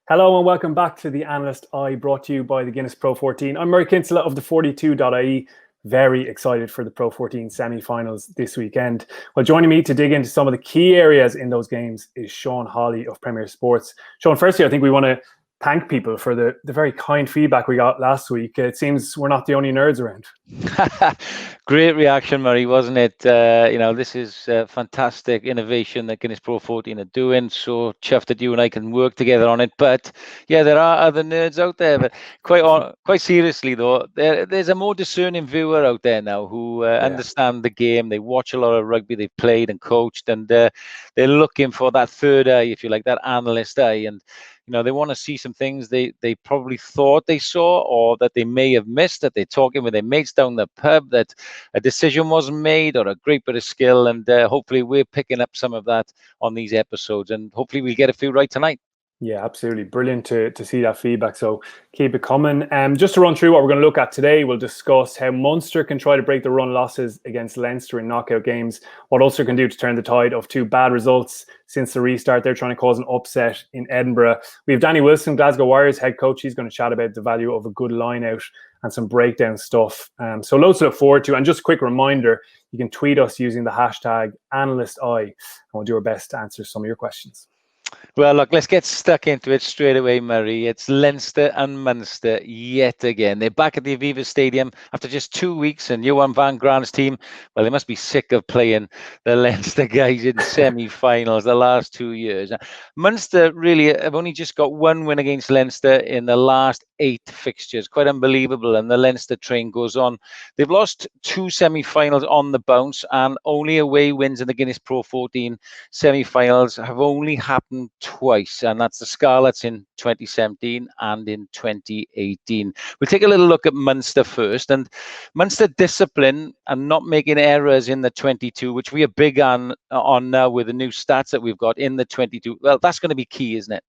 Hello and welcome back to the Analyst brought to you by the Guinness PRO14. I'm Murray Kinsella of the 42.ie. Very excited for the Pro14 semi-finals this weekend. Well, joining me to dig into some of the key areas in those games is Sean Holley of Premier Sports. Sean, firstly, I think we want to thank people for the very kind feedback we got last week. It seems we're not the only nerds around. Great reaction, Murray, wasn't it? This is fantastic innovation that Guinness PRO14 are doing. So chuffed that you and I can work together on it. But yeah, there are other nerds out there. But quite seriously, though, there's a more discerning viewer out there now who understand the game. They watch a lot of rugby. They've played and coached, and they're looking for that third eye, if you like, that analyst eye. And they want to see some things they probably thought they saw, or that they may have missed, that they're talking with their mates down the pub, that a decision wasn't made, or a great bit of skill. And hopefully we're picking up some of that on these episodes, and hopefully we'll get a few right tonight. Yeah, absolutely. Brilliant to see that feedback. So keep it coming. Just to run through what we're going to look at today, we'll discuss how Munster can try to break the run losses against Leinster in knockout games, what Ulster can do to turn the tide of two bad results since the restart. They're trying to cause an upset in Edinburgh. We have Danny Wilson, Glasgow Warriors head coach. He's going to chat about the value of a good line out and some breakdown stuff. So loads to look forward to. And just a quick reminder, you can tweet us using the hashtag AnalystI, and we'll do our best to answer some of your questions. Well, look, let's get stuck into it straight away, Murray. It's Leinster and Munster yet again. They're back at the Aviva Stadium after just 2 weeks, and Johan van Graan's team, well, they must be sick of playing the Leinster guys in semi-finals the last 2 years. Munster really have only just got one win against Leinster in the last 8 fixtures. Quite unbelievable, and the Leinster train goes on. They've lost 2 semi-finals on the bounce, and only away wins in the Guinness PRO14 semi-finals have only happened twice, and that's the Scarlets in 2017 and in 2018. We'll take a little look at Munster first, and Munster discipline and not making errors in the 22, which we are big on now with the new stats that we've got in the 22. Well, that's going to be key, isn't it?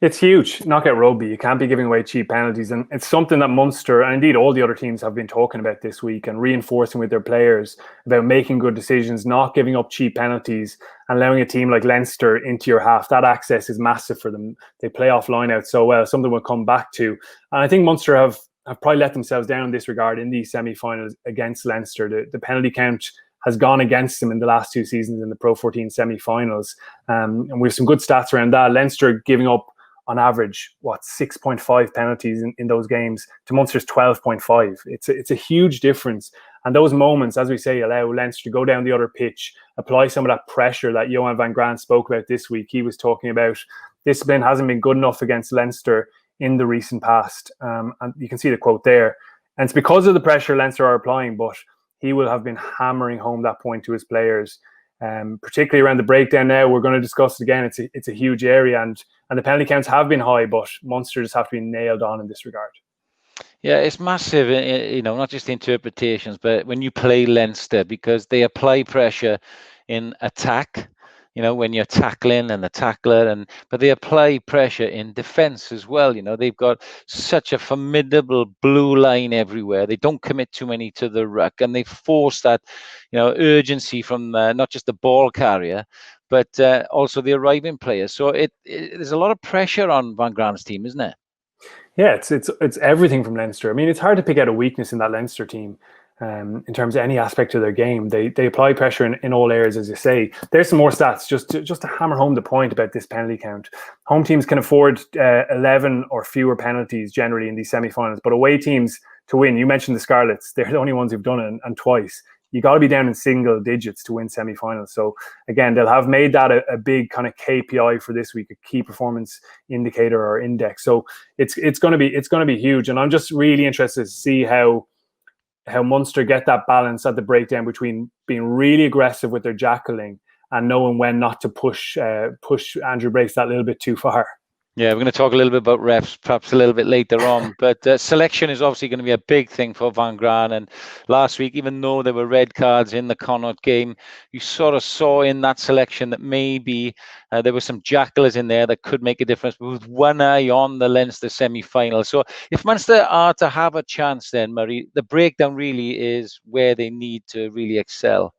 It's huge. Knockout rugby, you can't be giving away cheap penalties. And it's something that Munster, and indeed all the other teams, have been talking about this week and reinforcing with their players about making good decisions, not giving up cheap penalties, and allowing a team like Leinster into your half. That access is massive for them. They play off line out so well, something we'll come back to. And I think Munster have probably let themselves down in this regard in these semi-finals against Leinster. The penalty count has gone against them in the last 2 seasons in the Pro14 semi-finals. And we have some good stats around that. Leinster giving up on average, 6.5 penalties in those games to Munster's 12.5. It's a huge difference. And those moments, as we say, allow Leinster to go down the other pitch, apply some of that pressure that Johan van Graan spoke about this week. He was talking about discipline hasn't been good enough against Leinster in the recent past. And you can see the quote there. And it's because of the pressure Leinster are applying, but he will have been hammering home that point to his players. Particularly around the breakdown now, we're going to discuss it again. It's a huge area, and the penalty counts have been high, but Munster just have to be nailed on in this regard. Yeah, it's massive, not just interpretations, but when you play Leinster, because they apply pressure in attack, when you're tackling and the tackler, but they apply pressure in defense as well. They've got such a formidable blue line everywhere. They don't commit too many to the ruck, and they force that, urgency from not just the ball carrier, but also the arriving players. So there's a lot of pressure on Van Graan's team, isn't it? Yeah, it's everything from Leinster. I mean, it's hard to pick out a weakness in that Leinster team. In terms of any aspect of their game, they apply pressure in all areas, as you say. There's some more stats just to hammer home the point about this penalty count. Home teams can afford 11 or fewer penalties generally in these semi-finals, but away teams to win. You mentioned the Scarlets; they're the only ones who've done it, and twice. You got to be down in single digits to win semi-finals. So again, they'll have made that a big kind of KPI for this week, a key performance indicator or index. So it's going to be huge, and I'm just really interested to see how Munster get that balance at the breakdown between being really aggressive with their jackling and knowing when not to push Andrew Breaks that little bit too far. Yeah, we're going to talk a little bit about refs perhaps a little bit later on, but selection is obviously going to be a big thing for Van Graan. And last week, even though there were red cards in the Connaught game, you sort of saw in that selection that maybe there were some jackalers in there that could make a difference, with one eye on the Leinster semi-final. So if Munster are to have a chance then, Murray, the breakdown really is where they need to really excel.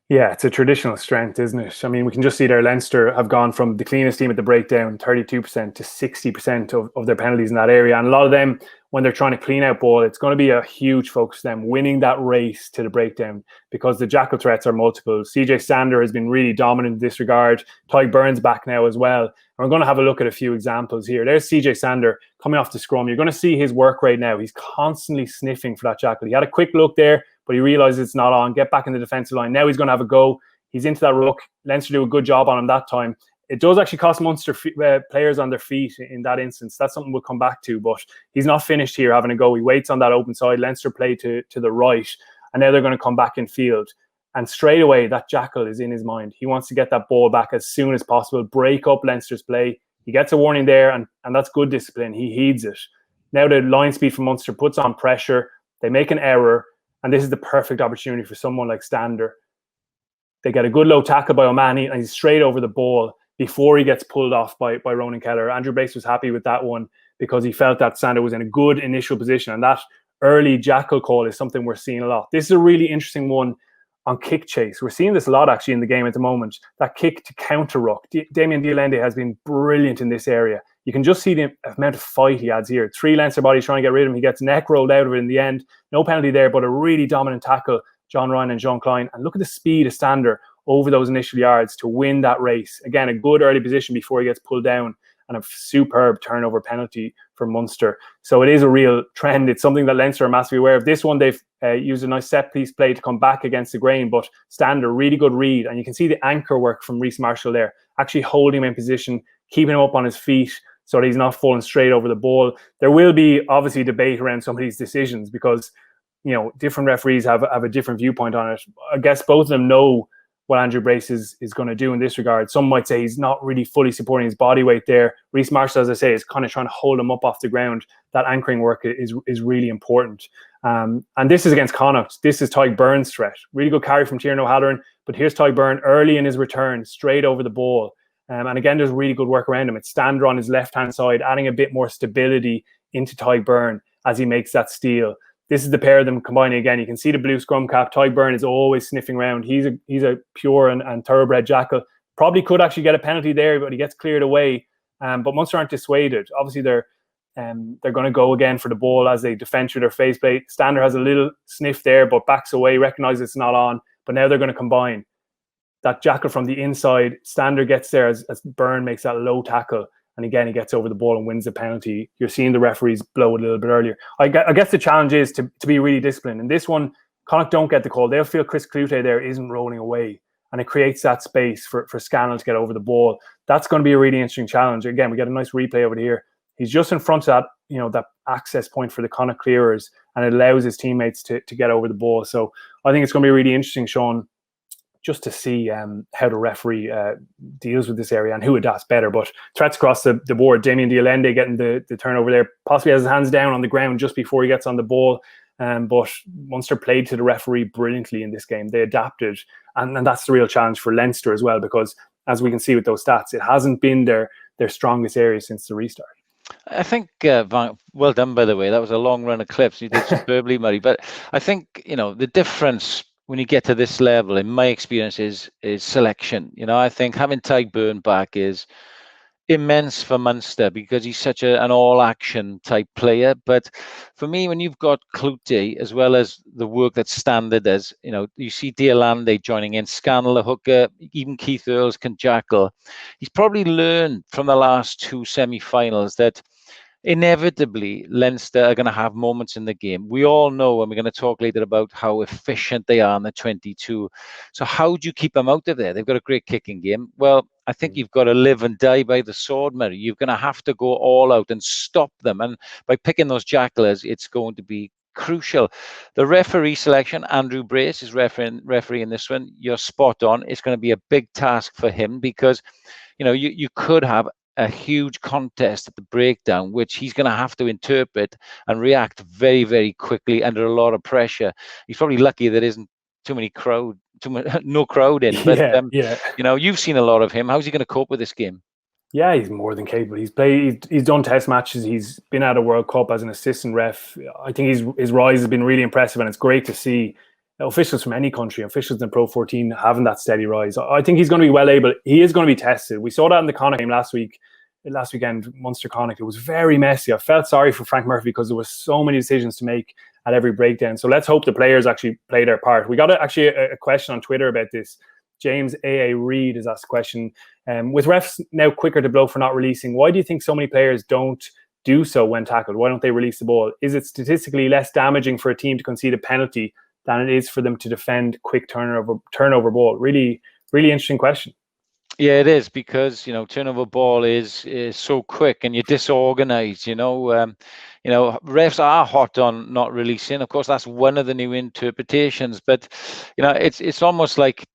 Yeah, it's a traditional strength, isn't it? I mean, we can just see there Leinster have gone from the cleanest team at the breakdown, 32% to 60% of their penalties in that area. And a lot of them, when they're trying to clean out ball, it's going to be a huge focus on them winning that race to the breakdown because the jackal threats are multiple. CJ Stander has been really dominant in this regard. Tyke Burns back now as well. And we're going to have a look at a few examples here. There's CJ Stander coming off the scrum. You're going to see his work rate now. He's constantly sniffing for that jackal. He had a quick look there, but he realizes it's not on. Get back in the defensive line. Now he's going to have a go. He's into that ruck. Leinster do a good job on him that time. It does actually cost Munster players on their feet in that instance. That's something we'll come back to, but he's not finished here having a go. He waits on that open side. Leinster play to the right, and now they're going to come back in field. And straight away, that jackal is in his mind. He wants to get that ball back as soon as possible, break up Leinster's play. He gets a warning there, and that's good discipline. He heeds it. Now the line speed from Munster puts on pressure. They make an error, and this is the perfect opportunity for someone like Stander. They get a good low tackle by O'Mahony, and he's straight over the ball before he gets pulled off by Ronan Keller. Andrew Brace was happy with that one because he felt that Stander was in a good initial position, and that early jackal call is something we're seeing a lot. This is a really interesting one on kick chase. We're seeing this a lot actually in the game at the moment. That kick to counter ruck. Damien Dialende has been brilliant in this area. You can just see the amount of fight he adds here. 3 Leinster bodies trying to get rid of him. He gets neck rolled out of it in the end. No penalty there, but a really dominant tackle, John Ryan and Jean Klein. And look at the speed of Stander over those initial yards to win that race. Again, a good early position before he gets pulled down, and a superb turnover penalty for Munster. So it is a real trend. It's something that Leinster are massively aware of. This one, they've used a nice set-piece play to come back against the grain, but Stander, really good read. And you can see the anchor work from Reece Marshall there, actually holding him in position, keeping him up on his feet so that he's not falling straight over the ball. There will be, obviously, debate around some of these decisions because, you know, different referees have a different viewpoint on it. I guess both of them know what Andrew Brace is going to do in this regard. Some might say he's not really fully supporting his body weight there. Reece Marshall, as I say, is kind of trying to hold him up off the ground. That anchoring work is really important. And this is against Connacht. This is Tyke Burns' threat. Really good carry from Tiernan O'Halloran, but here's Tyke Burn early in his return, straight over the ball. And again, there's really good work around him. It's Stander on his left-hand side, adding a bit more stability into Tyke Burn as he makes that steal. This is the pair of them combining again. You can see the blue scrum cap. Tyke Burn is always sniffing around. He's a pure and thoroughbred jackal. Probably could actually get a penalty there, but he gets cleared away. But Munster aren't dissuaded. Obviously, they're going to go again for the ball as they defend through their faceplate. Stander has a little sniff there, but backs away, recognizes it's not on. But now they're going to combine. That jackal from the inside, Stander gets there as Byrne makes that low tackle. And again, he gets over the ball and wins the penalty. You're seeing the referees blow it a little bit earlier. I guess the challenge is to be really disciplined. In this one, Connacht don't get the call. They'll feel Chris Clute there isn't rolling away. And it creates that space for Scannell to get over the ball. That's going to be a really interesting challenge. Again, we get a nice replay over here. He's just in front of that, that access point for the Connacht clearers, and it allows his teammates to get over the ball. So I think it's going to be really interesting, Sean, just to see how the referee deals with this area and who adapts better. But threats across the board. Damien Dialende getting the turnover there, possibly has his hands down on the ground just before he gets on the ball. But Munster played to the referee brilliantly in this game. They adapted, and that's the real challenge for Leinster as well, because as we can see with those stats, it hasn't been their strongest area since the restart. I think, well done, by the way. That was a long run of clips. You did superbly, Murray. But I think, the difference when you get to this level, in my experience, is selection. I think having Tyke Burn back is immense for Munster because he's such an all-action type player. But for me, when you've got Clute, as well as the work that Stander does, you see Dialende joining in, Scannell, the hooker, even Keith Earls can jackal. He's probably learned from the last 2 semi-finals that inevitably Leinster are going to have moments in the game. We all know, and we're going to talk later about how efficient they are in the 22. So how do you keep them out of there? They've got a great kicking game. Well, I think you've got to live and die by the sword, Murray. You're going to have to go all out and stop them. And by picking those jackalers, it's going to be crucial. The referee selection, Andrew Brace is referee in this one. You're spot on. It's going to be a big task for him because, you could have a huge contest at the breakdown, which he's going to have to interpret and react very, very quickly under a lot of pressure. He's probably lucky there isn't no crowd in. But you've seen a lot of him. How's he going to cope with this game? Yeah, he's more than capable. He's done test matches. He's been at a World Cup as an assistant ref. I think his rise has been really impressive, and it's great to see officials from any country, officials in Pro 14 having that steady rise. I think he's going to be well able. He is going to be tested. We saw that in the Connacht game last weekend, Munster Connacht. It was very messy. I felt sorry for Frank Murphy because there was so many decisions to make at every breakdown. So let's hope the players actually play their part. We got a question on Twitter about this. James A.A. Reed has asked a question. With refs now quicker to blow for not releasing, why do you think so many players don't do so when tackled? Why don't they release the ball? Is it statistically less damaging for a team to concede a penalty than it is for them to defend quick turnover ball? Really, really interesting question. Yeah, it is, because turnover ball is so quick and you're disorganized. Refs are hot on not releasing. Of course, that's one of the new interpretations. But it's almost like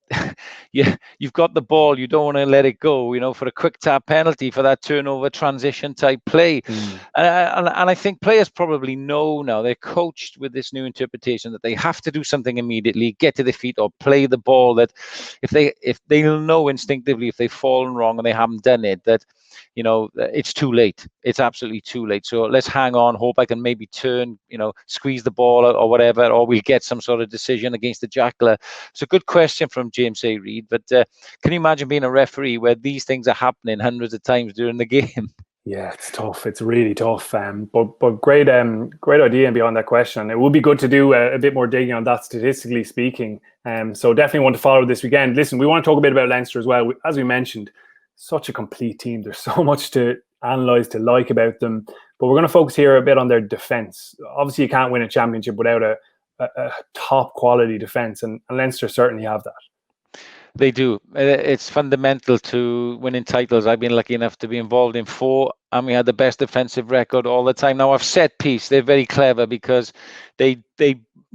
you've got the ball, you don't want to let it go. For a quick tap penalty for that turnover transition type play. And I think players probably know now, they're coached with this new interpretation that they have to do something immediately, get to their feet or play the ball. That if they'll know instinctively if they've fallen wrong and they haven't done it, that it's too late. It's absolutely too late. So let's hang on, hope I can maybe turn, squeeze the ball or whatever, or we'll get some sort of decision against the jackler. It's a good question from James A. Reed. But can you imagine being a referee where these things are happening hundreds of times during the game? Yeah, it's tough. It's really tough. But great idea beyond that question. It would be good to do a bit more digging on that, statistically speaking. So definitely want to follow this weekend. Listen, we want to talk a bit about Leinster as well. As we mentioned, such a complete team. There's so much to analyse, to like about them. But we're going to focus here a bit on their defence. Obviously, you can't win a championship without a top quality defence, and Leinster certainly have that. They do. It's fundamental to winning titles. I've been lucky enough to be involved in 4, and we had the best defensive record all the time. Now, I've set piece. They're very clever because they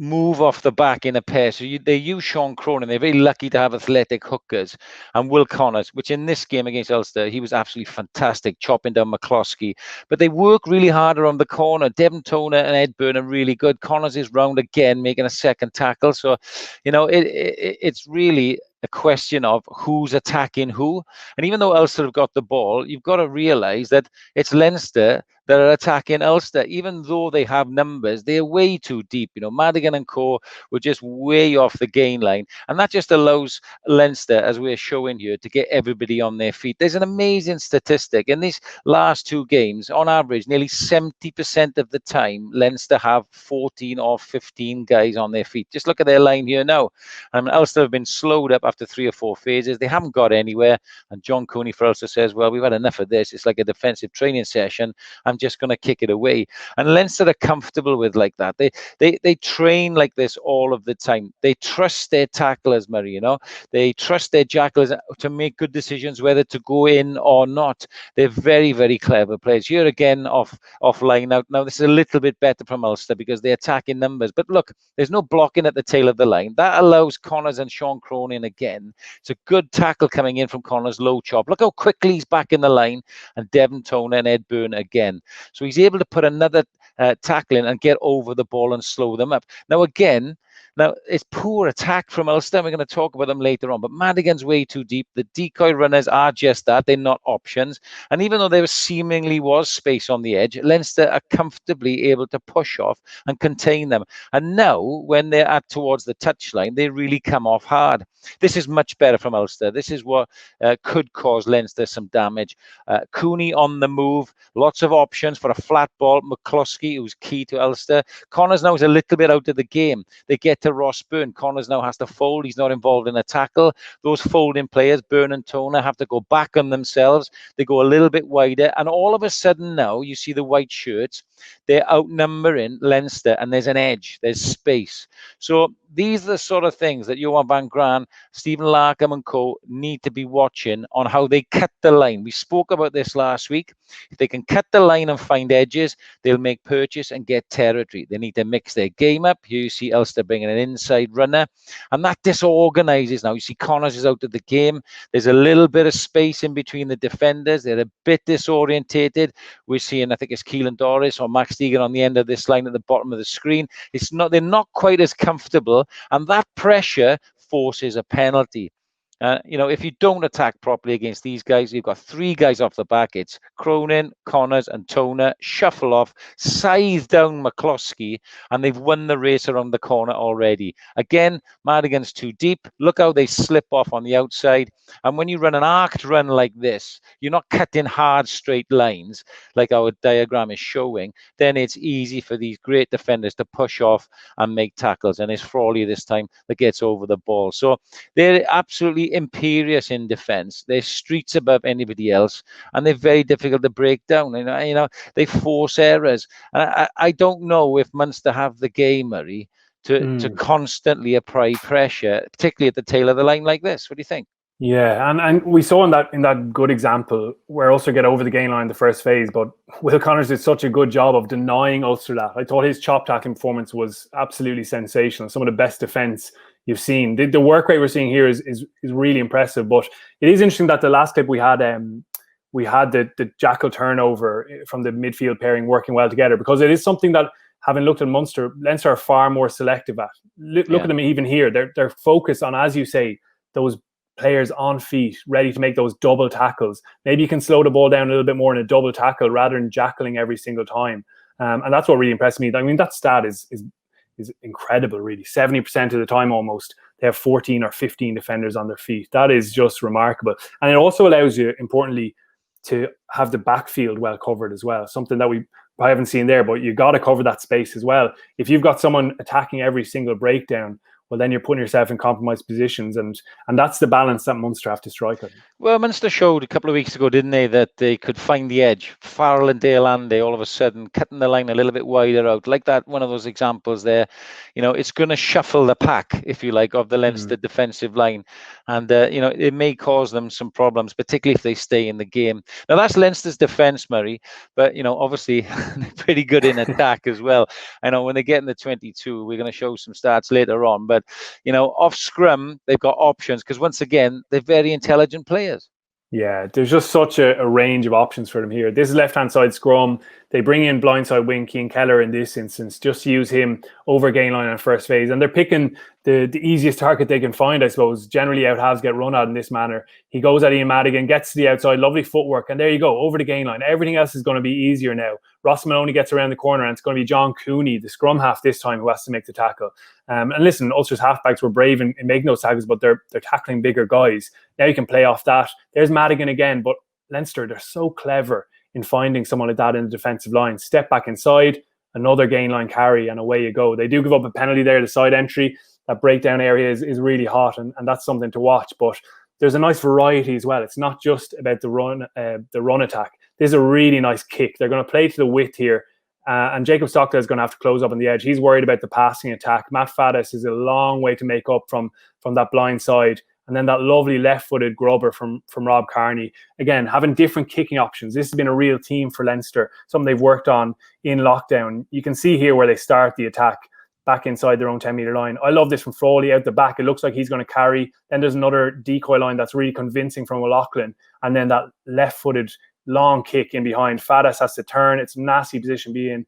move off the back in a pair. So they use Sean Cronin. They're very lucky to have athletic hookers. And Will Connors, which in this game against Ulster, he was absolutely fantastic, chopping down McCloskey. But they work really hard around the corner. Devon Toner and Ed Byrne are really good. Connors is round again, making a second tackle. So, it's really a question of who's attacking who. And even though Ulster have got the ball, you've got to realise that it's Leinster that are attacking Ulster. Even though they have numbers, they're way too deep. Madigan and co were just way off the gain line. And that just allows Leinster, as we're showing here, to get everybody on their feet. There's an amazing statistic. In these last 2 games, on average, nearly 70% of the time, Leinster have 14 or 15 guys on their feet. Just look at their line here now. Ulster have been slowed up after 3 or 4 phases. They haven't got anywhere. And John Cooney for Ulster says, well, we've had enough of this. It's like a defensive training session. I'm just going to kick it away. And Leinster are comfortable with like that. They train like this all of the time. They trust their tacklers, Murray, They trust their jacklers to make good decisions whether to go in or not. They're very, very clever players. Here again, off line out. Now, this is a little bit better from Ulster because they're attacking numbers. But look, there's no blocking at the tail of the line. That allows Connors and Sean Cronin again. It's a good tackle coming in from Connors, low chop. Look how quickly he's back in the line. And Devon Toner and Ed Byrne again. So he's able to put another tackle in and get over the ball and slow them up. Now, it's poor attack from Ulster. We're going to talk about them later on. But Madigan's way too deep. The decoy runners are just that. They're not options. And even though there seemingly was space on the edge, Leinster are comfortably able to push off and contain them. And now, when they're towards the touchline, they really come off hard. This is much better from Ulster. This is what could cause Leinster some damage. Cooney on the move. Lots of options for a flat ball. McCloskey, who's key to Ulster. Connors now is a little bit out of the game. They get to Ross Byrne. Connors now has to fold. He's not involved in a tackle. Those folding players, Byrne and Toner, have to go back on themselves. They go a little bit wider. And all of a sudden now, you see the white shirts. They're outnumbering Leinster, and there's an edge. There's space. So these are the sort of things that Johan van Graan, Stephen Larkham and co need to be watching on how they cut the line. We spoke about this last week. If they can cut the line and find edges, they'll make purchase and get territory. They need to mix their game up. Here you see Ulster bringing an inside runner, and that disorganizes now. You see Connors is out of the game. There's a little bit of space in between the defenders. They're a bit disorientated. We're seeing, I think it's Keelan Doris or Max Deegan on the end of this line at the bottom of the screen. They're not quite as comfortable, and that pressure forces a penalty. If you don't attack properly against these guys, you've got 3 guys off the back. It's Cronin, Connors, and Toner. Shuffle off, scythe down McCloskey, and they've won the race around the corner already. Again, Madigan's too deep. Look how they slip off on the outside. And when you run an arced run like this, you're not cutting hard, straight lines like our diagram is showing. Then it's easy for these great defenders to push off and make tackles. And it's Frawley this time that gets over the ball. So they're absolutely imperious in defence. They're streets above anybody else, and they're very difficult to break down. They force errors. And I don't know if Munster have the game, Murray, to constantly apply pressure, particularly at the tail of the line like this. What do you think? Yeah, and we saw in that good example where Ulster get over the gain line the first phase, but Will Connors did such a good job of denying Ulster that. I thought his chop tackling performance was absolutely sensational. Some of the best defence you've seen. The work rate we're seeing here is really impressive. But it is interesting that the last clip we had the Jackal turnover from the midfield pairing working well together, because it is something that, having looked at Munster, Leinster are far more selective at. Look at them even here. They're focused on, as you say, those players on feet, ready to make those double tackles. Maybe you can slow the ball down a little bit more in a double tackle rather than jackling every single time. And that's what really impressed me. I mean, that stat is incredible, really. 70% of the time almost, they have 14 or 15 defenders on their feet. That is just remarkable. And it also allows you, importantly, to have the backfield well covered as well. Something that I haven't seen there, but you got to cover that space as well. If you've got someone attacking every single breakdown, well, then you're putting yourself in compromised positions, and that's the balance that Munster have to strike at. Well, Munster showed a couple of weeks ago, didn't they, that they could find the edge. Farrell and Dale Andy all of a sudden cutting the line a little bit wider out, like that. One of those examples there. It's going to shuffle the pack, if you like, of the Leinster defensive line, and it may cause them some problems, particularly if they stay in the game. Now that's Leinster's defence, Murray, but obviously they're pretty good in attack as well. I know when they get in the 22, we're going to show some stats later on, but off scrum they've got options, because once again they're very intelligent players. Yeah, there's just such a range of options for them here. This is left-hand side scrum. They bring in blindside wing Kinsella in this instance, just to use him over gain line on first phase. And they're picking the easiest target they can find, I suppose. Generally, out halves get run out in this manner. He goes at Ian Madigan, gets to the outside, lovely footwork, and there you go, over the gain line. Everything else is going to be easier now. Ross Maloney gets around the corner, and it's going to be John Cooney, the scrum half this time, who has to make the tackle. And listen, Ulster's halfbacks were brave in making those tackles, but they're tackling bigger guys. Now you can play off that. There's Madigan again, but Leinster, they're so clever in finding someone like that in the defensive line. Step back inside, another gain line carry, and away you go. They do give up a penalty there, the side entry. That breakdown area is really hot, and that's something to watch. But there's a nice variety as well. It's not just about the run attack. There's a really nice kick. They're going to play to the width here, and Jacob Stockdale is going to have to close up on the edge. He's worried about the passing attack. Matt Faddis is a long way to make up from that blind side. And then that lovely left-footed grubber from Rob Carney. Again, having different kicking options. This has been a real team for Leinster, something they've worked on in lockdown. You can see here where they start the attack back inside their own 10-metre line. I love this from Frawley out the back. It looks like he's going to carry. Then there's another decoy line that's really convincing from O'Loughlin. And then that left-footed long kick in behind. Faddis has to turn. It's a nasty position to be in,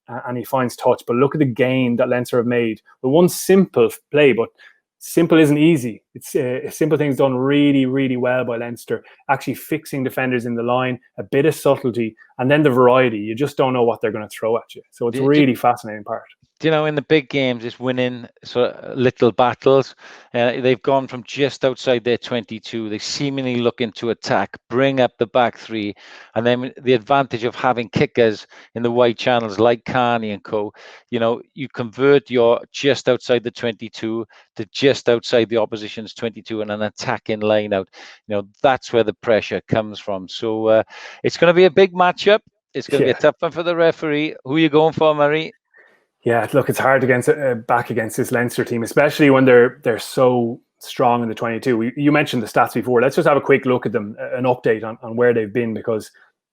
and he finds touch. But look at the gain that Leinster have made. The one simple play, but simple isn't easy. It's simple things done really, really well by Leinster. Actually fixing defenders in the line, a bit of subtlety, and then the variety. You just don't know what they're going to throw at you. So it's really fascinating part. In the big games, it's winning sort of little battles. They've gone from just outside their 22. They seemingly looking to attack, bring up the back three, and then the advantage of having kickers in the wide channels like Carney and co. You convert your just outside the 22 to just outside the opposition's 22 and an attacking line out. That's where the pressure comes from. So it's going to be a big matchup. It's going to be a tough one for the referee. Who are you going for, Murray? Yeah, look, it's hard back against this Leinster team, especially when they're so strong in the 22. You mentioned the stats before. Let's just have a quick look at them, an update on where they've been, because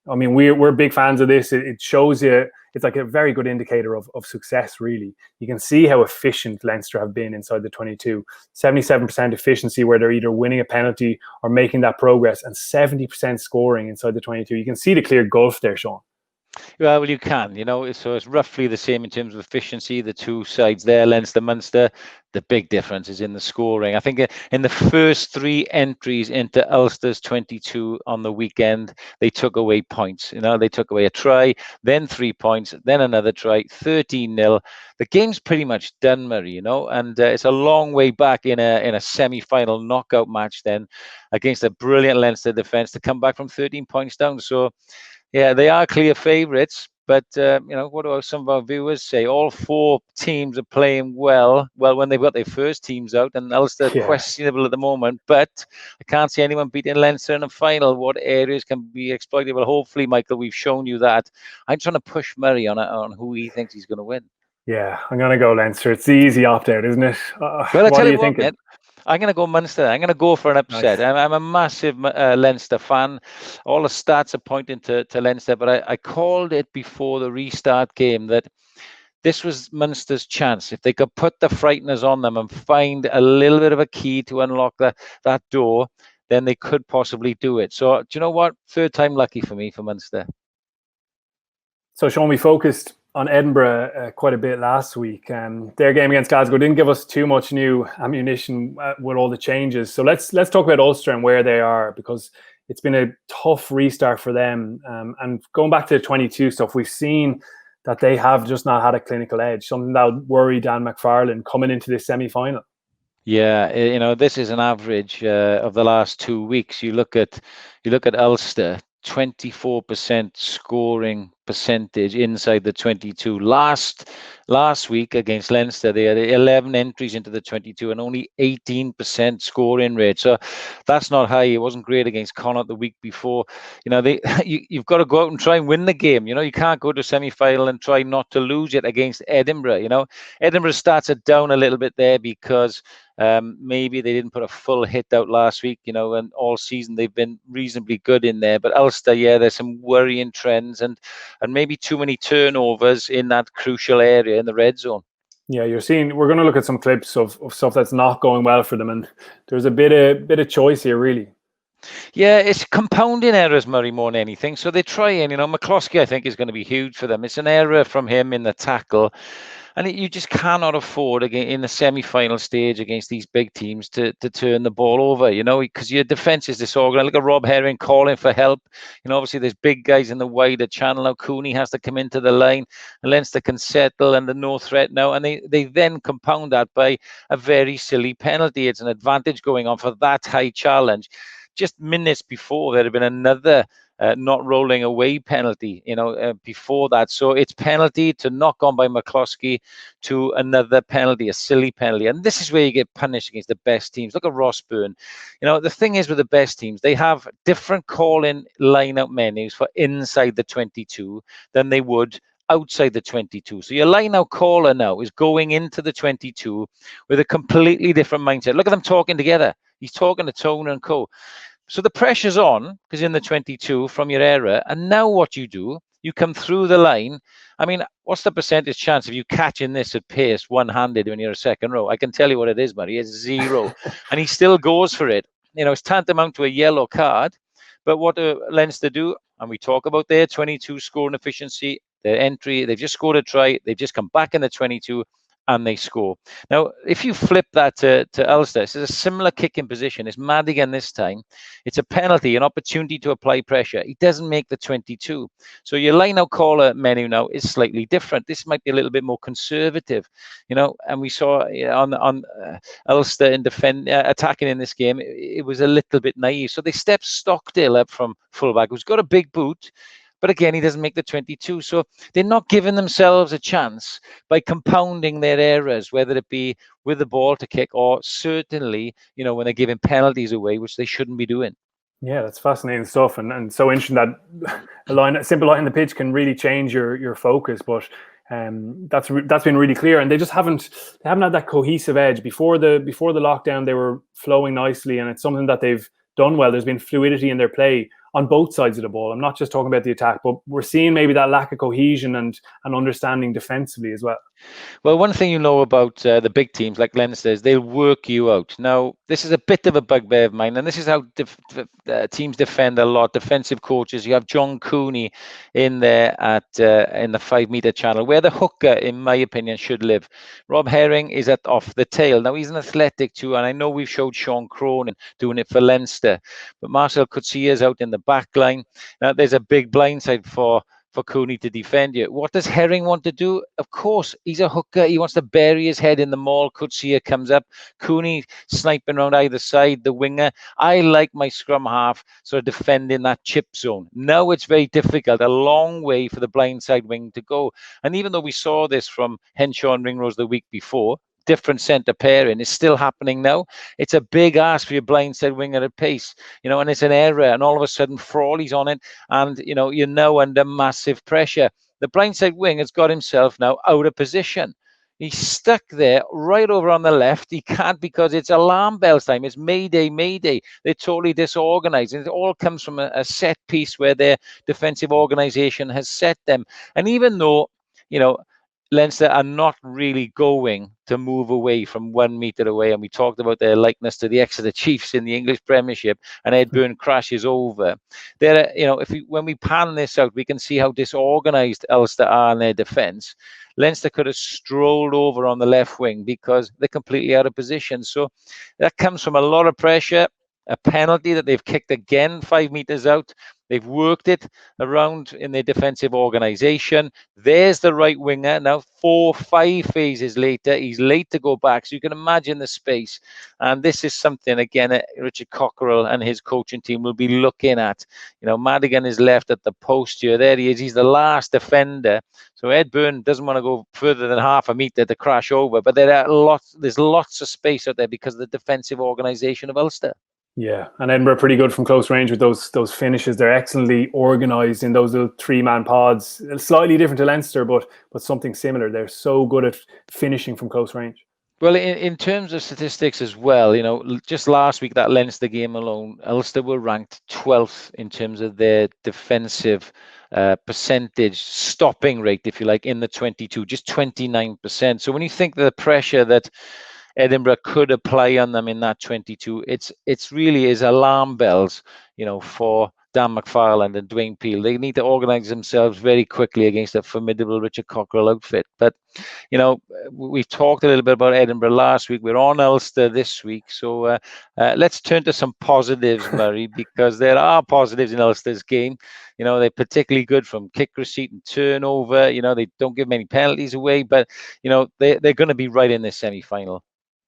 I mean we're big fans of this. It shows you, it's like a very good indicator of success, really. You can see how efficient Leinster have been inside the 22. 77% efficiency, where they're either winning a penalty or making that progress, and 70% scoring inside the 22. You can see the clear gulf there, Sean. Well, you can, so it's roughly the same in terms of efficiency. The two sides there, Leinster, Munster, the big difference is in the scoring. I think in the first three entries into Ulster's 22 on the weekend, they took away points. They took away a try, then 3 points, then another try, 13-0. The game's pretty much done, Murray, and it's a long way back in a semi-final knockout match then against a brilliant Leinster defence to come back from 13 points down. So, yeah, they are clear favourites, but what do some of our viewers say? All four teams are playing well. Well, when they've got their first teams out, and Ulster Yeah. questionable at the moment. But I can't see anyone beating Leinster in a final. What areas can be exploited? Well, hopefully, Michael, we've shown you that. I'm trying to push Murray on who he thinks he's going to win. Yeah, I'm going to go Leinster. It's the easy opt-out, isn't it? Well, I what tell are you you what, thinking? man. I'm going to go Munster. I'm going to go for an upset. Nice. I'm a massive Leinster fan. All the stats are pointing to Leinster, but I called it before the restart game that this was Munster's chance. If they could put the frighteners on them and find a little bit of a key to unlock that door, then they could possibly do it. So, do you know what? Third time lucky for me for Munster. So, Sean, we focused on Edinburgh quite a bit last week. Their game against Glasgow didn't give us too much new ammunition with all the changes. So let's talk about Ulster and where they are, because it's been a tough restart for them. And going back to the 22 stuff, we've seen that they have just not had a clinical edge, something that would worry Dan McFarlane coming into this semi-final. Yeah, this is an average of the last 2 weeks. You look at Ulster, 24% scoring percentage inside the 22. Last week against Leinster, they had 11 entries into the 22 and only 18% scoring rate. So that's not high. It wasn't great against Connacht the week before. You've got to go out and try and win the game. You can't go to semi-final and try not to lose it against Edinburgh. Edinburgh started down a little bit there because maybe they didn't put a full hit out last week, and all season they've been reasonably good in there. But Ulster, yeah, there's some worrying trends and maybe too many turnovers in that crucial area in the red zone. Yeah, we're going to look at some clips of stuff that's not going well for them, and there's a bit of choice here, really. Yeah, it's compounding errors, Murray, more than anything. So they're trying, McCloskey, I think, is going to be huge for them. It's an error from him in the tackle. And you just cannot afford, again, in the semi-final stage against these big teams to turn the ball over, because your defense is disorganized. Look at Rob Herring calling for help. Obviously there's big guys in the wider channel now. Cooney has to come into the line. And Leinster can settle and the no threat now. And they then compound that by a very silly penalty. It's an advantage going on for that high challenge. Just minutes before, there had been another not rolling away penalty, before that. So it's penalty to knock on by McCloskey to another penalty, a silly penalty. And this is where you get punished against the best teams. Look at Rossburn. The thing is with the best teams, they have different call-in line-out menus for inside the 22 than they would outside the 22. So your line-out caller now is going into the 22 with a completely different mindset. Look at them talking together. He's talking to Tone and co. So the pressure's on because in the 22 from your error. And now what you do, you come through the line. I mean, what's the percentage chance of you catching this at pace one-handed when you're a second row? I can tell you what it is, Murray. It's 0. And he still goes for it. It's tantamount to a yellow card. But what do Leinster do? And we talk about their 22 scoring efficiency, their entry. They've just scored a try. They've just come back in the 22. And they score. Now, if you flip that to Ulster, it's a similar kicking position. It's Madigan this time. It's a penalty, an opportunity to apply pressure. He doesn't make the 22. So your line-out caller menu now is slightly different. This might be a little bit more conservative, and we saw on Ulster in attacking in this game, it was a little bit naive. So they stepped Stockdale up from fullback, who's got a big boot. But again, he doesn't make the 22. So they're not giving themselves a chance by compounding their errors, whether it be with the ball to kick or certainly, when they're giving penalties away, which they shouldn't be doing. Yeah, that's fascinating stuff. And so interesting that a simple line in the pitch can really change your focus. But that's been really clear. And they haven't had that cohesive edge. Before the lockdown, they were flowing nicely. And it's something that they've done well. There's been fluidity in their play. on both sides of the ball. I'm not just talking about the attack, but we're seeing maybe that lack of cohesion and understanding defensively as well. Well, one thing you know about the big teams like Leinster is they'll work you out. Now, this is a bit of a bugbear of mine, and this is how teams defend a lot. Defensive coaches, you have John Cooney in there at in the 5-meter channel, where the hooker, in my opinion, should live. Rob Herring is at off the tail. Now, he's an athletic too, and I know we've showed Sean Cronin doing it for Leinster, but Marcel Coetzee is out in the back line. Now, there's a big blindside for Cooney to defend you. What does Herring want to do? Of course, he's a hooker. He wants to bury his head in the maul. Coetzee comes up. Cooney sniping around either side, the winger. I like my scrum half sort of defending that chip zone. Now it's very difficult, a long way for the blindside wing to go. And even though we saw this from Henshaw and Ringrose the week before, different centre pairing is still happening now. It's a big ask for your blindside winger at pace, and it's an error, and all of a sudden Frawley's on it, and you're now under massive pressure. The blindside wing has got himself now out of position. He's stuck there right over on the left. He can't, because it's alarm bells time. It's Mayday, Mayday. They're totally disorganized. And it all comes from a set piece where their defensive organization has set them. And even though, Leinster are not really going to move away from 1 meter away, and we talked about their likeness to the Exeter Chiefs in the English Premiership, and Ed Byrne crashes over. There, when we pan this out, we can see how disorganised Ulster are in their defence. Leinster could have strolled over on the left wing because they're completely out of position. So that comes from a lot of pressure. A penalty that they've kicked again 5 meters out. They've worked it around in their defensive organisation. There's the right winger. Now 4-5 phases later, he's late to go back. So you can imagine the space. And this is something, again, Richard Cockerell and his coaching team will be looking at. Madigan is left at the post here. There he is. He's the last defender. So Ed Byrne doesn't want to go further than half a meter to crash over. But there's lots of space out there because of the defensive organisation of Ulster. Yeah, and Edinburgh are pretty good from close range with those finishes. They're excellently organised in those little 3-man pods. Slightly different to Leinster, but something similar. They're so good at finishing from close range. Well, in terms of statistics as well, just last week, that Leinster game alone, Ulster were ranked 12th in terms of their defensive percentage stopping rate, if you like, in the 22, just 29%. So when you think the pressure that Edinburgh could apply on them in that 22, it's really is alarm bells, for Dan McFarland and Dwayne Peel. They need to organise themselves very quickly against a formidable Richard Cockerell outfit. But, we've talked a little bit about Edinburgh last week. We're on Ulster this week. So let's turn to some positives, Murray, because there are positives in Ulster's game. They're particularly good from kick receipt and turnover. They don't give many penalties away, but, they're going to be right in this semi-final.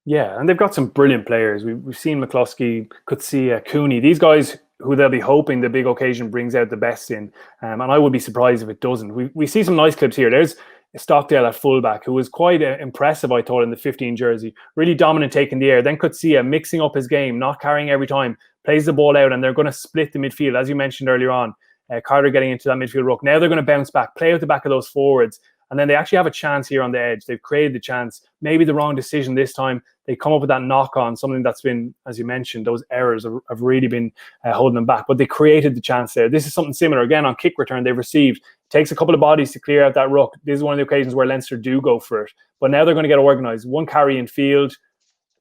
Yeah, and they've got some brilliant players. We've seen McCluskey, Coetzee, Cooney. These guys who they'll be hoping the big occasion brings out the best in. And I would be surprised if it doesn't. We see some nice clips here. There's Stockdale at fullback, who was quite impressive, I thought, in the 15 jersey. Really dominant taking the air. Then Coetzee mixing up his game, not carrying every time, plays the ball out, and they're going to split the midfield, as you mentioned earlier on. Carter getting into that midfield ruck. Now they're going to bounce back, play out the back of those forwards. And then they actually have a chance here on the edge. They've created the chance. Maybe the wrong decision this time. They come up with that knock on, something that's been, as you mentioned, those errors have really been holding them back. But they created the chance there. This is something similar. Again, on kick return, they've received. It takes a couple of bodies to clear out that ruck. This is one of the occasions where Leinster do go for it. But now they're going to get organised. One carry in field,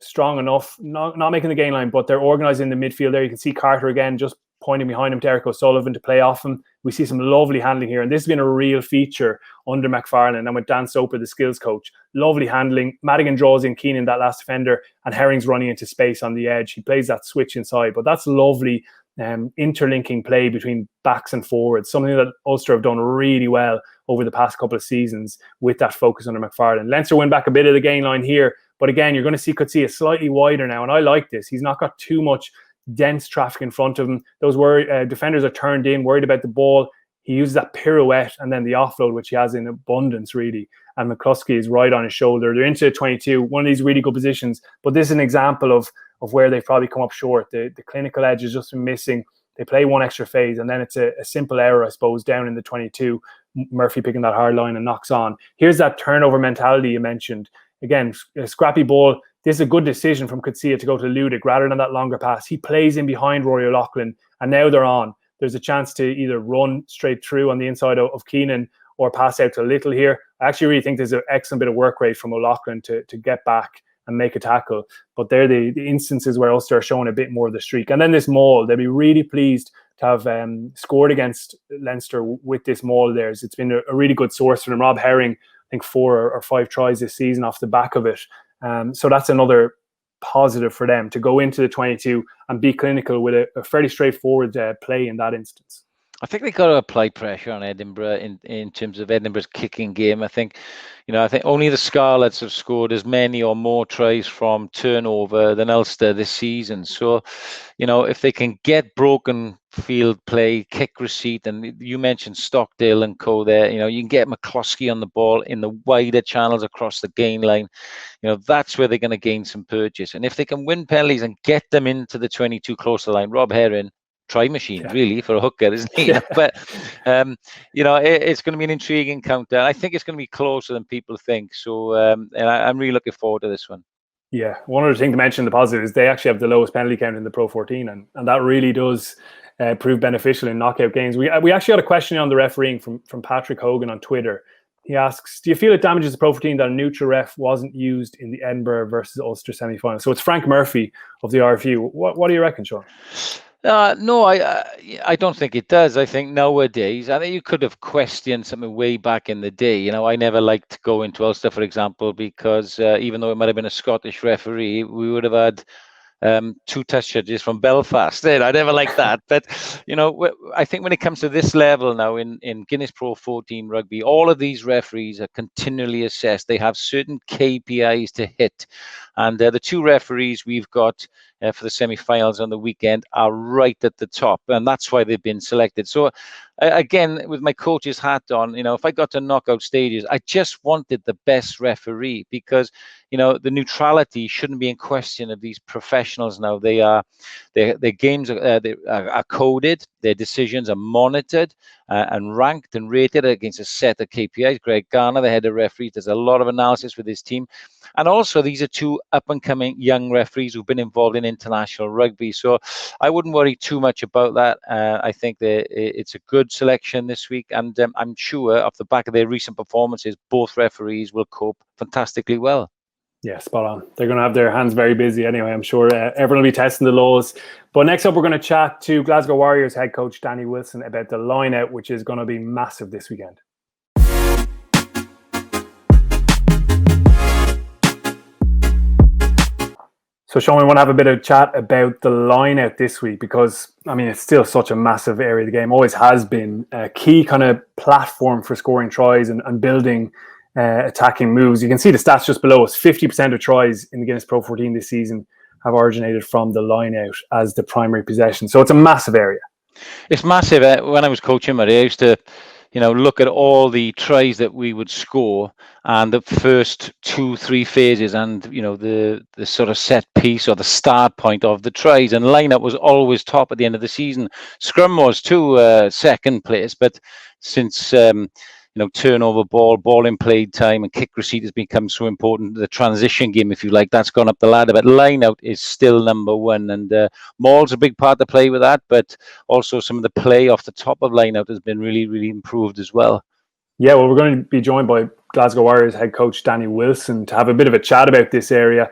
strong enough, not making the gain line, but they're organising the midfield there. You can see Carter again just pointing behind him to Eric O'Sullivan to play off him. We see some lovely handling here. And this has been a real feature under McFarland and with Dan Soper, the skills coach. Lovely handling. Madigan draws in Keenan, that last defender, and Herring's running into space on the edge. He plays that switch inside. But that's lovely interlinking play between backs and forwards, something that Ulster have done really well over the past couple of seasons with that focus under McFarland. Leinster win back a bit of the gain line here. But again, you're going to see Coetzee slightly wider now. And I like this. He's not got too much dense traffic in front of him. Those defenders are turned in, worried about the ball. He uses that pirouette and then the offload, which he has in abundance, really. And McCluskey is right on his shoulder. They're into 22, one of these really good positions. But this is an example of where they've probably come up short. The clinical edge is just missing. They play one extra phase, and then it's a simple error, I suppose, down in the 22. Murphy picking that hard line and knocks on. Here's that turnover mentality you mentioned. Again, a scrappy ball. This is a good decision from Coetzee to go to Ludic rather than that longer pass. He plays in behind Rory O'Loughlin, and now they're on. there's a chance to either run straight through on the inside of Keenan or pass out to Little here. I actually really think there's an excellent bit of work rate from O'Loughlin to get back and make a tackle. But they're the instances where Ulster are showing a bit more of the streak. And then this maul, they'll be really pleased to have scored against Leinster with this maul of theirs. It's been a really good source for them. Rob Herring, I think 4 or 5 tries this season off the back of it. So that's another positive for them to go into the 22 and be clinical with a fairly straightforward play in that instance. I think they've got to apply pressure on Edinburgh in terms of Edinburgh's kicking game. I think only the Scarlets have scored as many or more tries from turnover than Ulster this season. So, if they can get broken field play, kick receipt, and you mentioned Stockdale and co there, you can get McCloskey on the ball in the wider channels across the gain line. That's where they're going to gain some purchase. And if they can win penalties and get them into the 22 close to the line, Rob Herring, try machine really for a hooker, isn't he? But it's going to be an intriguing counter. I think it's going to be closer than people think. So and I'm really looking forward to this one. Yeah, one other thing to mention, the positive, is they actually have the lowest penalty count in the Pro 14, and that really does prove beneficial in knockout games. We actually got a question on the refereeing from Patrick Hogan on Twitter. He asks, do you feel it damages the Pro 14 that a neutral ref wasn't used in the Edinburgh versus Ulster semi-final? So it's Frank Murphy of the RFU. What do you reckon, Sean? No, I don't think it does. I think nowadays, I think you could have questioned something way back in the day. I never liked to go into Ulster, for example, because even though it might have been a Scottish referee, we would have had 2 touch judges from Belfast. I never liked that. But, I think when it comes to this level now in Guinness PRO14 rugby, all of these referees are continually assessed. They have certain KPIs to hit. And the 2 referees we've got for the semi-finals on the weekend are right at the top. And that's why they've been selected. So, again, with my coach's hat on, if I got to knockout stages, I just wanted the best referee because, the neutrality shouldn't be in question of these professionals now. Their games are coded, their decisions are monitored and ranked and rated against a set of KPIs. Greg Garner, the head of referees, does a lot of analysis with his team. And also, these are 2 up-and-coming young referees who've been involved in international rugby. So I wouldn't worry too much about that. I think it's a good selection this week. And I'm sure off the back of their recent performances, both referees will cope fantastically well. Yeah, spot on. They're going to have their hands very busy anyway. I'm sure everyone will be testing the laws. But next up, we're going to chat to Glasgow Warriors head coach Danny Wilson about the line-out, which is going to be massive this weekend. So, Sean, we want to have a bit of chat about the line-out this week because, it's still such a massive area of the game. Always has been a key kind of platform for scoring tries and building attacking moves. You can see the stats just below us. 50% of tries in the Guinness Pro 14 this season have originated from the line out as the primary possession. So it's a massive area. It's massive. When I was coaching, I used to, look at all the tries that we would score and the first 2-3 phases and, the sort of set piece or the start point of the tries. And line-up was always top at the end of the season. Scrum was too, second place. But since turnover ball in played time and kick receipt has become so important. The transition game, if you like, that's gone up the ladder. But line out is still number 1. And maul's a big part to play with that. But also some of the play off the top of line out has been really, really improved as well. Yeah, well, we're going to be joined by Glasgow Warriors head coach Danny Wilson to have a bit of a chat about this area.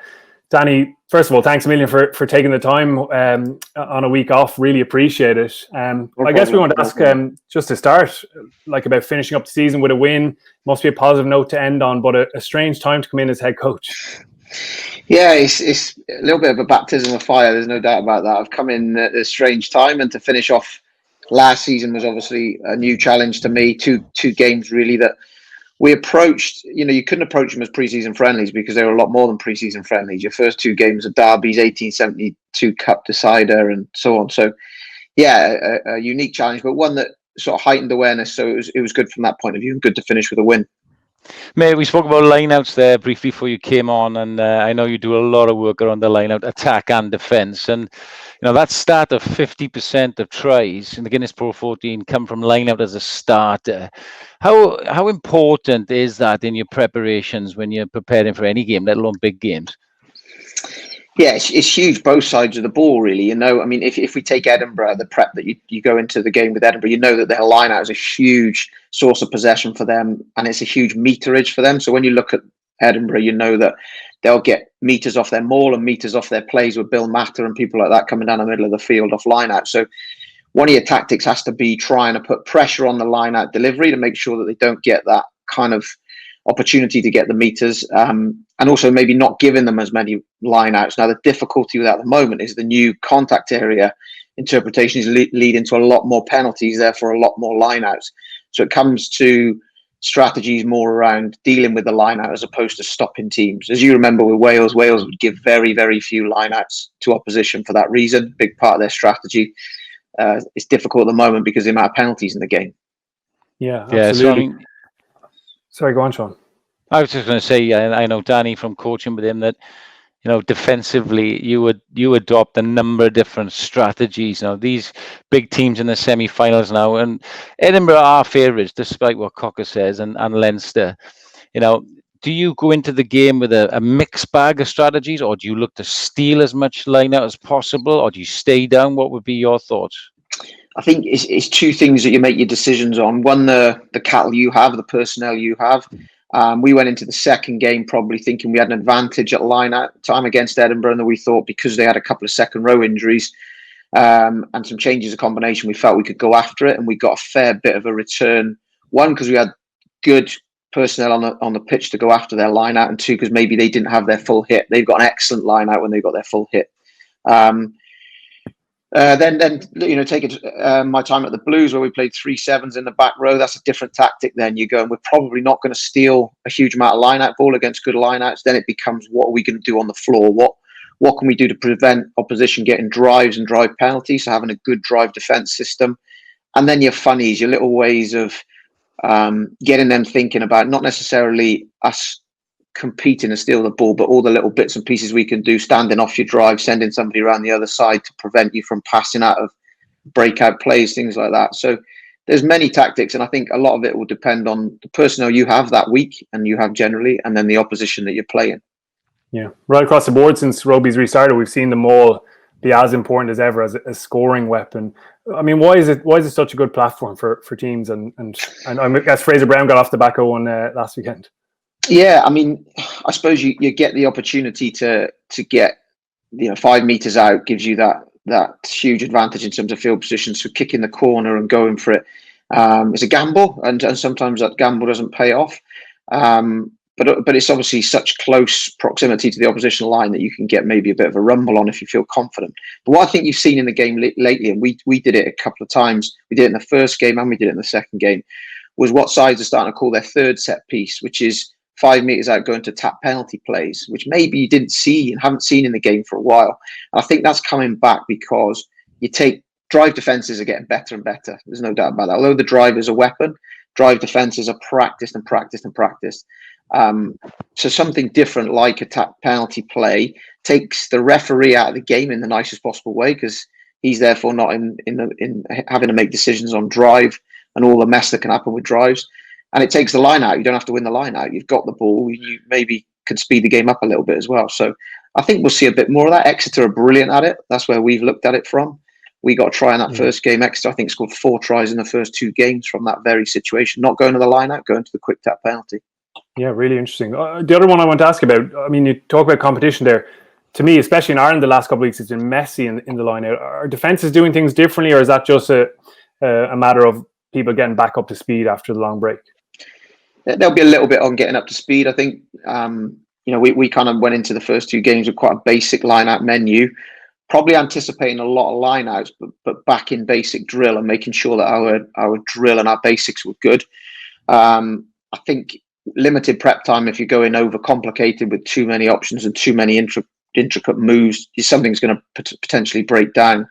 Danny, first of all, thanks a million for taking the time on a week off. Really appreciate it. I guess we want to ask, just to start, about finishing up the season with a win. Must be a positive note to end on, but a strange time to come in as head coach. Yeah, it's a little bit of a baptism of fire. There's no doubt about that. I've come in at a strange time, and to finish off last season was obviously a new challenge to me. Two games really that we approached, you couldn't approach them as pre-season friendlies because they were a lot more than pre-season friendlies. Your first 2 games are derbies, 1872 Cup decider and so on. So, yeah, a unique challenge, but one that sort of heightened awareness. So it was good from that point of view and good to finish with a win. Mate, we spoke about lineouts there briefly before you came on, and I know you do a lot of work around the lineout attack and defence. And that stat of 50% of tries in the Guinness Pro 14 come from lineout as a starter. How important is that in your preparations when you're preparing for any game, let alone big games? Yeah, it's huge, both sides of the ball, really. I mean, if we take Edinburgh, the prep that you go into the game with Edinburgh, that their line out is a huge source of possession for them, and it's a huge meterage for them. So when you look at Edinburgh, that they'll get meters off their maul and meters off their plays with Bill Matter and people like that coming down the middle of the field off line out. So one of your tactics has to be trying to put pressure on the line out delivery to make sure that they don't get that kind of opportunity to get the meters, and also maybe not giving them as many line outs. Now, the difficulty with that at the moment is the new contact area interpretation is leading to a lot more penalties, therefore a lot more line outs. So it comes to strategies more around dealing with the line out as opposed to stopping teams. As you remember with Wales would give very, very few line outs to opposition for that reason. Big part of their strategy. It's difficult at the moment because of the amount of penalties in the game. Yeah, absolutely. So, sorry, go on, Sean. I was just going to say, I know Danny from coaching with him that, defensively you adopt a number of different strategies. Now these big teams in the semi-finals now, and Edinburgh are favourites despite what Cocker says, and Leinster. Do you go into the game with a mixed bag of strategies, or do you look to steal as much line out as possible, or do you stay down? What would be your thoughts? I think it's two things that you make your decisions on. One, the cattle you have, the personnel you have. We went into the second game probably thinking we had an advantage at line out time against Edinburgh, and that we thought because they had a couple of second row injuries and some changes of combination, we felt we could go after it, and we got a fair bit of a return. One, because we had good personnel on the pitch to go after their line out, and two, because maybe they didn't have their full hit. They've got an excellent line out when they got their full hit. Then take my time at the Blues where we played 3-7s in the back row. That's a different tactic. Then you go, and we're probably not going to steal a huge amount of line-out ball against good line-outs. Then it becomes, what are we going to do on the floor? What can we do to prevent opposition getting drives and drive penalties? So having a good drive defense system, and then your funnies, your little ways of getting them thinking about not necessarily us competing to steal the ball, but all the little bits and pieces we can do, standing off your drive, sending somebody around the other side to prevent you from passing out of breakout plays, things like that. So there's many tactics, and I think a lot of it will depend on the personnel you have that week and you have generally, and then the opposition that you're playing. Yeah, right across the board since rugby's restarted, we've seen them all be as important as ever as a scoring weapon. I mean, why is it such a good platform for teams? And I guess Fraser Brown got off the back 0-1 last weekend. Yeah, I mean, I suppose you get the opportunity to get 5 meters out gives you that huge advantage in terms of field position. So kicking the corner and going for it is a gamble, and sometimes that gamble doesn't pay off. But it's obviously such close proximity to the opposition line that you can get maybe a bit of a rumble on if you feel confident. But what I think you've seen in the game lately, and we did it a couple of times, we did it in the first game and we did it in the second game, was what sides are starting to call their third set piece, which is 5 meters out going to tap penalty plays, which maybe you didn't see and haven't seen in the game for a while. And I think that's coming back because drive defenses are getting better and better. There's no doubt about that. Although the drive is a weapon, drive defenses are practiced and practiced and practiced. So something different like a tap penalty play takes the referee out of the game in the nicest possible way, because he's therefore not in having to make decisions on drive and all the mess that can happen with drives. And it takes the line out. You don't have to win the line out. You've got the ball. You maybe can speed the game up a little bit as well. So I think we'll see a bit more of that. Exeter are brilliant at it. That's where we've looked at it from. We got a try in that first game. Exeter, I think, scored 4 tries in the first 2 games from that very situation. Not going to the line out, going to the quick tap penalty. Yeah, really interesting. The other one I want to ask about, I mean, you talk about competition there. To me, especially in Ireland the last couple of weeks, it's been messy in the line out. Are defences doing things differently, or is that just a matter of people getting back up to speed after the long break? There'll be a little bit on getting up to speed. I think, we kind of went into the first 2 games with quite a basic line-out menu, probably anticipating a lot of line-outs, but back in basic drill and making sure that our drill and our basics were good. I think limited prep time, if you're going over complicated with too many options and too many intricate moves, something's going to potentially break down.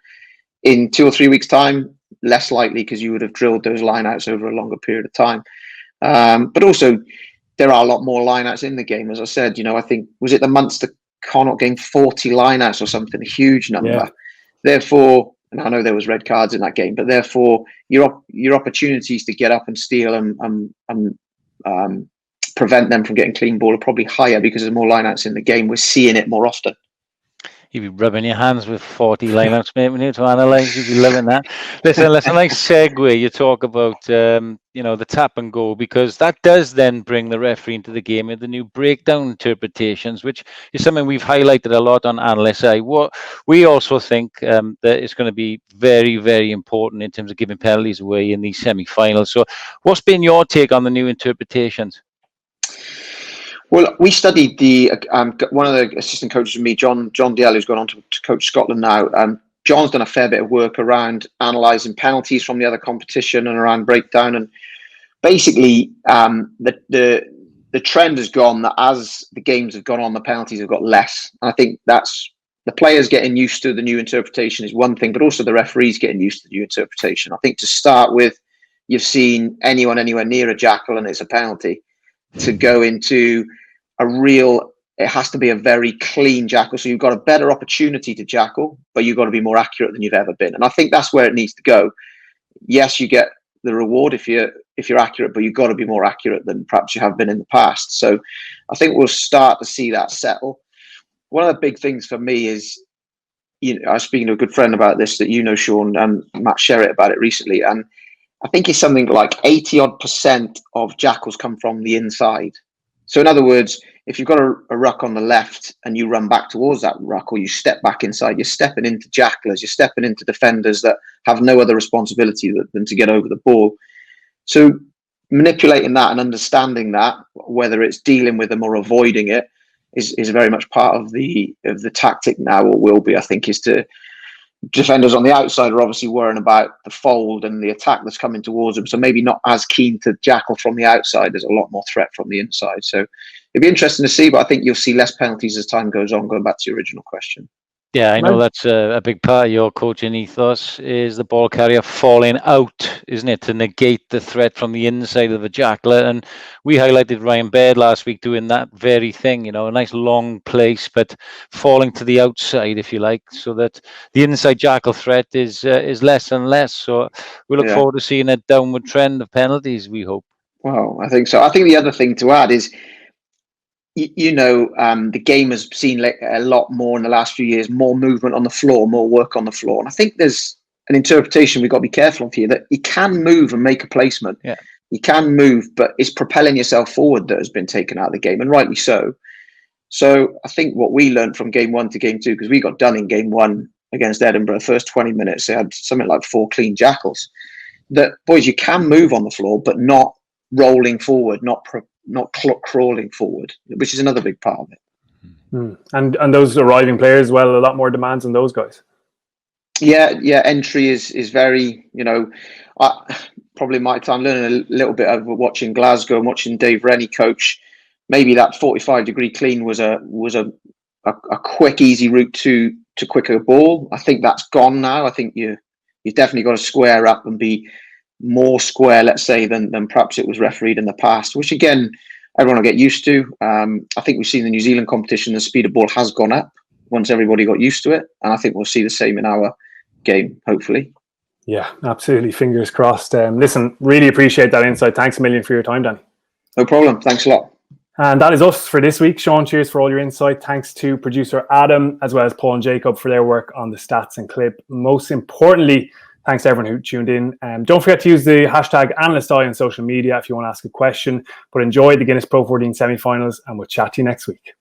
In 2 or 3 weeks' time, less likely, because you would have drilled those line-outs over a longer period of time. But also, there are a lot more lineouts in the game. As I said, I think, was it the Munster Connaught game, 40 lineouts or something, a huge number. Yeah. Therefore, and I know there was red cards in that game, but therefore your opportunities to get up and steal and prevent them from getting clean ball are probably higher because there's more lineouts in the game. We're seeing it more often. You'd be rubbing your hands with 40 lineouts, mate, when you to analyse. You'd be loving that. Listen, that's a nice segue. You talk about, the tap and go, because that does then bring the referee into the game with the new breakdown interpretations, which is something we've highlighted a lot on Analyst. What we also think that it's going to be very, very important in terms of giving penalties away in these semi-finals. So what's been your take on the new interpretations? Well, we studied one of the assistant coaches with me, John Diallo, who's gone on to coach Scotland now. John's done a fair bit of work around analysing penalties from the other competition and around breakdown. And basically, the trend has gone that as the games have gone on, the penalties have got less. And I think that's the players getting used to the new interpretation is one thing, but also the referees getting used to the new interpretation. I think to start with, you've seen anyone anywhere near a jackal and it's a penalty. To go into it has to be a very clean jackal. So you've got a better opportunity to jackal, but you've got to be more accurate than you've ever been. And I think that's where it needs to go. Yes, you get the reward if you're accurate, but you've got to be more accurate than perhaps you have been in the past. So I think we'll start to see that settle. One of the big things for me is, I was speaking to a good friend about this that Sean, and Matt Sherritt about it recently. And I think it's something like 80% of jackals come from the inside. So in other words, if you've got a ruck on the left and you run back towards that ruck, or you step back inside, you're stepping into jackalers, you're stepping into defenders that have no other responsibility than to get over the ball. So manipulating that and understanding that, whether it's dealing with them or avoiding it, is very much part of the tactic now, or will be, I think, is to defenders on the outside are obviously worrying about the fold and the attack that's coming towards them. So maybe not as keen to jackal from the outside. There's a lot more threat from the inside. So it'd be interesting to see, but I think you'll see less penalties as time goes on, going back to your original question. Yeah, I know that's a big part of your coaching ethos, is the ball carrier falling out, isn't it, to negate the threat from the inside of the jackler. And we highlighted Ryan Baird last week doing that very thing, a nice long place, but falling to the outside, if you like, so that the inside jackal threat is less and less. So we look forward to seeing a downward trend of penalties, we hope. Well, I think so. I think the other thing to add is, the game has seen a lot more in the last few years, more movement on the floor, more work on the floor. And I think there's an interpretation we've got to be careful of here, that you can move and make a placement. Yeah. You can move, but it's propelling yourself forward that has been taken out of the game, and rightly so. So I think what we learned from game 1 to game 2, because we got done in game 1 against Edinburgh, the first 20 minutes, they had something like 4 clean jackals. That, boys, you can move on the floor, but not rolling forward, not crawling forward, which is another big part of it. And those arriving players as well, a lot more demands on those guys. Yeah, entry is very, probably my time learning a little bit over watching Glasgow and watching Dave Rennie coach. Maybe that 45-degree clean was a quick, easy route to quicker ball. I think that's gone now. I think you've definitely got to square up and be more square, let's say, than perhaps it was refereed in the past, which again, everyone will get used to. I think we've seen the New Zealand competition, the speed of ball has gone up once everybody got used to it. And I think we'll see the same in our game, hopefully. Yeah, absolutely. Fingers crossed. Listen, really appreciate that insight. Thanks a million for your time, Danny. No problem. Thanks a lot. And that is us for this week. Sean, cheers for all your insight. Thanks to producer Adam, as well as Paul and Jacob for their work on the stats and clip. Most importantly, thanks to everyone who tuned in. Don't forget to use the hashtag Analyst on social media if you want to ask a question. But enjoy the Guinness PRO14 semi-finals, and we'll chat to you next week.